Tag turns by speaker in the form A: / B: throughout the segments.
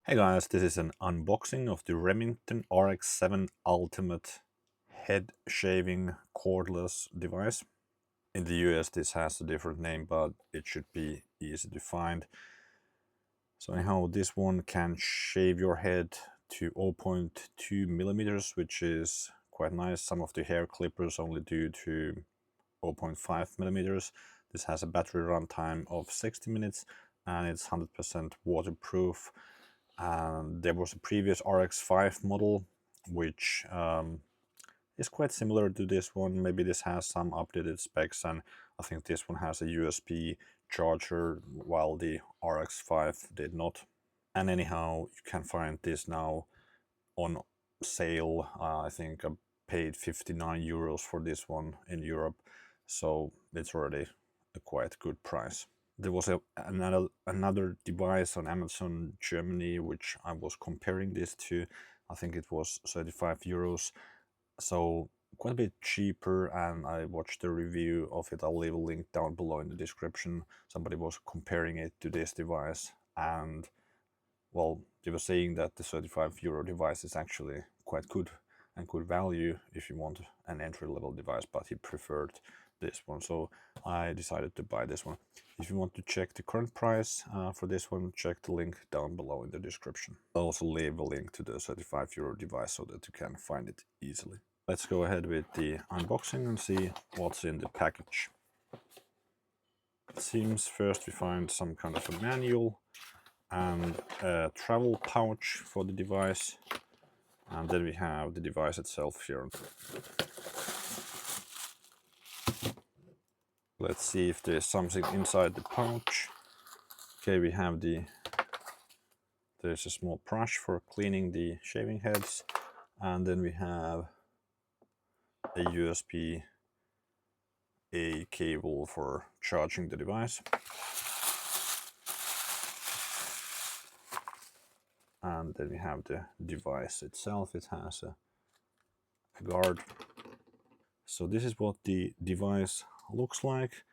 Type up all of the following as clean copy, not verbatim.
A: Hey guys, this is an unboxing of the Remington RX7 Ultimate head shaving cordless device. In the US this has a different name, but it should be easy to find. So anyhow, this one can shave your head to 0.2 millimeters, which is quite nice. Some of the hair clippers only do to 0.5 millimeters. This has a battery runtime of 60 minutes and it's 100% waterproof. There was a previous RX5 model which is quite similar to this one. Maybe this has some updated specs, and I think this one has a USB charger while the RX5 did not. And anyhow, you can find this now on sale. I think I paid 59 euros for this one in Europe, so it's already a quite good price. There was another device on Amazon Germany which I was comparing this to. I think it was 35 euros, so quite a bit cheaper, and I watched a review of it. I'll leave a link down below in the description. Somebody was comparing it to this device, and well, they were saying that the 35 euro device is actually quite good and good value if you want an entry-level device, but he preferred this one, so I decided to buy this one. If you want to check the current price for this one, check the link down below in the description. I'll also leave a link to the 35 euro device so that you can find it easily. Let's go ahead with the unboxing and see what's in the package. It seems first we find some kind of a manual and a travel pouch for the device, and then we have the device itself here. Let's see if there's something inside the pouch. Okay, we have there's a small brush for cleaning the shaving heads, and then we have a USB-A cable for charging the device. And then we have the device itself. It has a guard. So this is what the device looks like.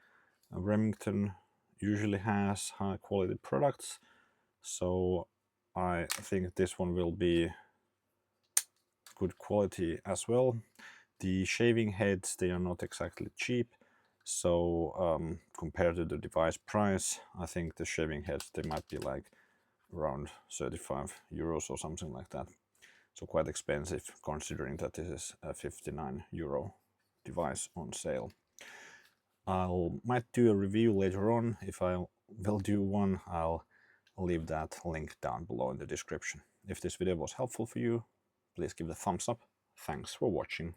A: Remington usually has high quality products, so I think this one will be good quality as well. The shaving heads, they are not exactly cheap, so compared to the device price, I think the shaving heads, they might be like around 35 euros or something like that. So quite expensive considering that this is a 59 euro device on sale. Might do a review later on. If I will do one, I'll leave that link down below in the description. If this video was helpful for you, please give it a thumbs up. Thanks for watching.